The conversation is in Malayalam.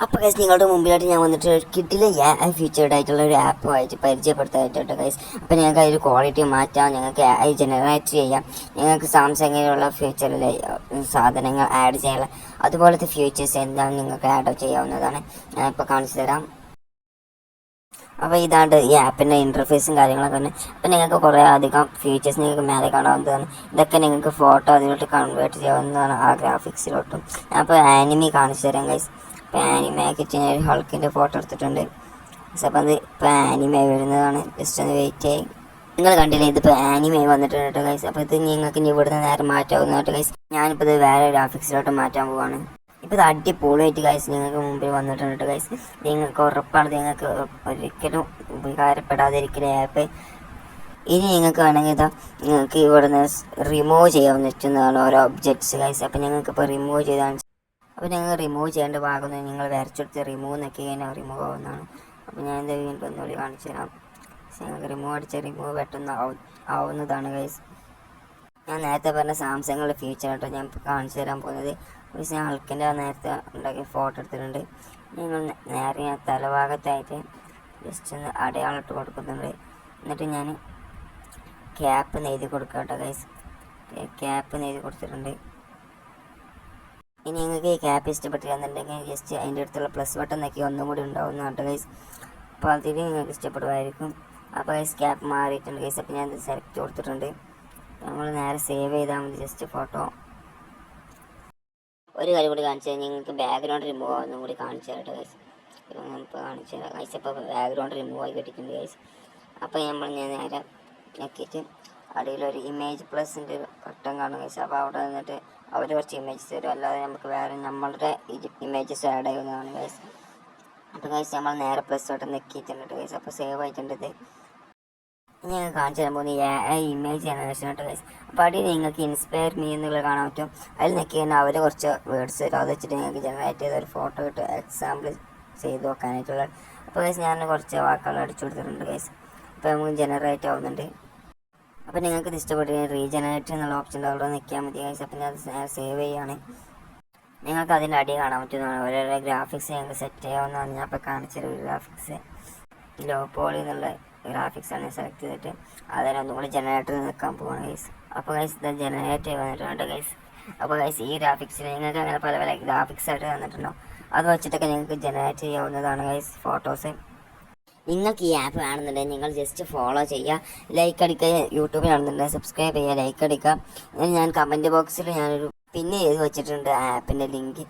അപ്പോൾ ഗൈസ് നിങ്ങളുടെ മുമ്പിലായിട്ട് ഞാൻ വന്നിട്ട് കിട്ടില്ല ഫീച്ചേർഡ് ആയിട്ടുള്ള ഒരു ആപ്പുമായിട്ട് പരിചയപ്പെടുത്താനായിട്ടുണ്ട് ഗൈസ്. അപ്പോൾ നിങ്ങൾക്ക് അതിൽ ക്വാളിറ്റി മാറ്റാം, നിങ്ങൾക്ക് AI ജനറേറ്റ് ചെയ്യാം, നിങ്ങൾക്ക് സാംസങ്ങിലുള്ള ഫ്യൂച്ചറിലെ സാധനങ്ങൾ ആഡ് ചെയ്യാം, അതുപോലത്തെ ഫ്യൂച്ചേഴ്സ് എല്ലാം നിങ്ങൾക്ക് ആഡ് ചെയ്യാവുന്നതാണ്. ഞാനിപ്പോൾ കാണിച്ചു തരാം. അപ്പോൾ ഇതാണ്ട് ഈ ആപ്പിൻ്റെ ഇൻ്റർഫേസും കാര്യങ്ങളൊക്കെ തന്നെ. അപ്പോൾ നിങ്ങൾക്ക് കുറേ അധികം ഫീച്ചേഴ്സ് നിങ്ങൾക്ക് മേലെ കാണാവുന്നതാണ്. ഇതൊക്കെ നിങ്ങൾക്ക് ഫോട്ടോ അതിലോട്ട് കൺവേർട്ട് ചെയ്യാവുന്നതാണ്, ആ ഗ്രാഫിക്സിലോട്ടും. ഞാൻ ഇപ്പോൾ ആനിമി കാണിച്ചു തരാം ഗൈസ്. ഇപ്പോൾ ആനിമ ആക്കിയിട്ട് ഞാൻ ഹൾക്കിൻ്റെ ഫോട്ടോ എടുത്തിട്ടുണ്ട്. അപ്പോൾ അത് ഇപ്പോൾ ആനിമ വരുന്നതാണ്. ജസ്റ്റ് ഒന്ന് വെയിറ്റ് ചെയ്യും. നിങ്ങൾ കണ്ടില്ലേ, ഇതിപ്പോൾ ആനിമ വന്നിട്ടുണ്ട് കേട്ടോ ഗൈസ്. അപ്പോൾ ഇത് നിങ്ങൾക്ക് ഇനി ഇവിടുന്ന് നേരെ മാറ്റാവുന്ന കേട്ടോ ഗൈസ്. ഞാനിപ്പോൾ ഇത് വേറെ ഗ്രാഫിക്സിലോട്ട് മാറ്റാൻ പോവാണ്. ഇപ്പോൾ ഇത് അടിപൊളിയായിട്ട് ഗൈസ് നിങ്ങൾക്ക് മുമ്പിൽ വന്നിട്ടുണ്ട് കേട്ടോ ഗൈസ്. നിങ്ങൾക്ക് ഉറപ്പാണ് നിങ്ങൾക്ക് ഒരിക്കലും ഉപകാരപ്പെടാതിരിക്കുന്ന ആപ്പ്. ഇനി നിങ്ങൾക്ക് വേണമെങ്കിൽ ഇതാ നിങ്ങൾക്ക് ഇവിടുന്ന് റിമൂവ് ചെയ്യാൻ പറ്റുന്നതാണ് ഓരോ ഒബ്ജക്ട്സ് ഗൈസ്. അപ്പോൾ ഞങ്ങൾക്ക് ഇപ്പോൾ റിമൂവ് ചെയ്താണ്. അപ്പോൾ ഞങ്ങൾ റിമൂവ് ചെയ്യേണ്ട ഭാഗം നിങ്ങൾ വരച്ചെടുത്ത് റിമൂവ് നോക്കി കഴിഞ്ഞാൽ റിമൂവ് ആവുന്നതാണ്. അപ്പോൾ ഞാൻ എന്താ വീണ്ടും ഒന്നുകൂടി കാണിച്ചു തരാം. ഞങ്ങൾക്ക് റിമൂവ് അടിച്ച റിമൂവ് പെട്ടെന്ന് ആവുന്നതാണ് ഗൈസ്. ഞാൻ നേരത്തെ പറഞ്ഞ സാംസങ്ങിൻ്റെ ഫീച്ചർ കേട്ടോ ഞാൻ കാണിച്ചു തരാൻ പോകുന്നത്. ഞാൻ ഹൾക്കിൻ്റെ നേരത്തെ ഉണ്ടാക്കിയ ഫോട്ടോ എടുത്തിട്ടുണ്ട്. നിങ്ങൾ നേരെ ഞാൻ തലഭാഗത്തായിട്ട് ജസ്റ്റ് ഒന്ന് അടയാളം ഇട്ട് കൊടുക്കുന്നുണ്ട്. എന്നിട്ട് ഞാൻ ക്യാപ്പ് നെയ്ത് കൊടുക്കാം കേട്ടോ ഗൈസ്. ക്യാപ്പ് നെയ്ത് കൊടുത്തിട്ടുണ്ട്. ഇനി നിങ്ങൾക്ക് ഈ ക്യാപ്പ് ഇഷ്ടപ്പെട്ടില്ലെന്നുണ്ടെങ്കിൽ ജസ്റ്റ് അതിൻ്റെ അടുത്തുള്ള പ്ലസ് ബട്ടൺ നോക്കി ഒന്നും കൂടി ഉണ്ടാവുന്ന കേട്ടോ ഗൈസ്. അപ്പോൾ അതിൽ നിങ്ങൾക്ക് ഇഷ്ടപ്പെടുമായിരിക്കും. അപ്പോൾ ഗൈസ് ക്യാപ്പ് മാറിയിട്ടുണ്ട് ഗൈസ്. അപ്പോൾ ഞാൻ സെലക്ട് കൊടുത്തിട്ടുണ്ട്. നമ്മൾ നേരെ സേവ് ചെയ്താൽ മതി ജസ്റ്റ് ഫോട്ടോ. ഒരു കാര്യം കൂടി കാണിച്ചു തരാം, നിങ്ങൾക്ക് ബാക്ക്ഗ്രൗണ്ട് റിമൂവ് ആവുന്നതും കൂടി കാണിച്ചു തരാം കേട്ടോ ഗൈസ്. ഇപ്പോൾ നമുക്ക് കാണിച്ചു തരാം ഗൈസ്. അപ്പോൾ ബാക്ക്ഗ്രൗണ്ട് റിമൂവ് ആയി കിട്ടിയിട്ടുണ്ട് ഗൈസ്. അപ്പോൾ ഞാൻ നേരെ നോക്കിയിട്ട് അടിയിലൊരു ഇമേജ് പ്ലസിൻ്റെ ബട്ടൺ കാണും ഗൈസ്. അപ്പോൾ അവിടെ നിന്നിട്ട് അവർ കുറച്ച് ഇമേജസ് തരും, അല്ലാതെ നമുക്ക് വേറെ നമ്മളുടെ ഇമേജസ് ആഡ് ചെയ്യുന്നതാണ് ഗൈസ്. അപ്പോൾ ഗൈസ് നമ്മൾ നേരെ പ്ലസ് ബട്ടൺ നെക്കിയിട്ടുണ്ട് ഗൈസ്. അപ്പോൾ സേവ് ആയിട്ടുണ്ട്. ഇത് ഞങ്ങൾ കാണിച്ചു തരാൻ പോകുന്നത് ഇമേജ് ജനറേഷൻ കേട്ടോ ഗൈസ്. അപ്പോൾ അടിയിൽ നിങ്ങൾക്ക് ഇൻസ്പയർ മീ എന്നുള്ള കാണാൻ പറ്റും. അതിൽ നിൽക്കി കഴിഞ്ഞാൽ അവർ കുറച്ച് വേർഡ്സ് തരും, അത് വെച്ചിട്ട് നിങ്ങൾക്ക് ജനറേറ്റ് ചെയ്ത ഒരു ഫോട്ടോ കിട്ടും എക്സാമ്പിൾ ചെയ്ത് നോക്കാനായിട്ടുള്ള. അപ്പോൾ ഗൈസ് ഞാൻ കുറച്ച് വാക്കുകൾ അടിച്ചു കൊടുത്തിട്ടുണ്ട് ഗൈസ്. അപ്പോൾ നമുക്ക് ജനറേറ്റ് ആവുന്നുണ്ട്. അപ്പോൾ നിങ്ങൾക്ക് ഇത് ഇഷ്ടപ്പെട്ട് റീജനറേറ്റ് എന്നുള്ള ഓപ്ഷൻ അവിടെ നിൽക്കാൻ മതി ഗൈസ്. അപ്പോൾ ഞാൻ സേവ് ചെയ്യുകയാണ്. നിങ്ങൾക്ക് അതിൻ്റെ അടി കാണാൻ പറ്റുന്നതാണ് ഓരോരോ ഗ്രാഫിക്സ് ഞങ്ങൾക്ക് സെറ്റ് ചെയ്യാവുന്നതാണ്. ഞാൻ ഇപ്പോൾ കാണിച്ചൊരു ഗ്രാഫിക്സ് ലോ പോളി എന്നുള്ള ഗ്രാഫിക്സാണ് സെലക്ട് ചെയ്തിട്ട് അതിനെ ഒന്നുകൂടി ജനറേറ്റർ നിൽക്കാൻ പോവാണ് ഗൈസ്. അപ്പോൾ ഗൈസ് ഇത് ജനറേറ്റ് വന്നിട്ടുണ്ട് ഗൈസ്. അപ്പോൾ ഗൈസ് ഈ ഗ്രാഫിക്സിൽ നിങ്ങൾക്ക് അങ്ങനെ പല പല ഗ്രാഫിക്സ് ആയിട്ട് തന്നിട്ടുണ്ടോ, അത് വെച്ചിട്ടൊക്കെ നിങ്ങൾക്ക് ജനറേറ്റ് ചെയ്യാവുന്നതാണ് ഗൈസ് ഫോട്ടോസ്. നിങ്ങൾക്ക് ഈ ആപ്പ് വേണമെന്നുണ്ടെങ്കിൽ നിങ്ങൾ ജസ്റ്റ് ഫോളോ ചെയ്യുക, ലൈക്ക് അടിക്കുക. യൂട്യൂബിലാണെന്നുണ്ടെങ്കിൽ സബ്സ്ക്രൈബ് ചെയ്യുക, ലൈക്ക് അടിക്കുക. ഞാൻ കമൻറ്റ് ബോക്സിൽ ഞാനൊരു പിന്നെ ചെയ്ത് വെച്ചിട്ടുണ്ട് ആപ്പിൻ്റെ ലിങ്ക്.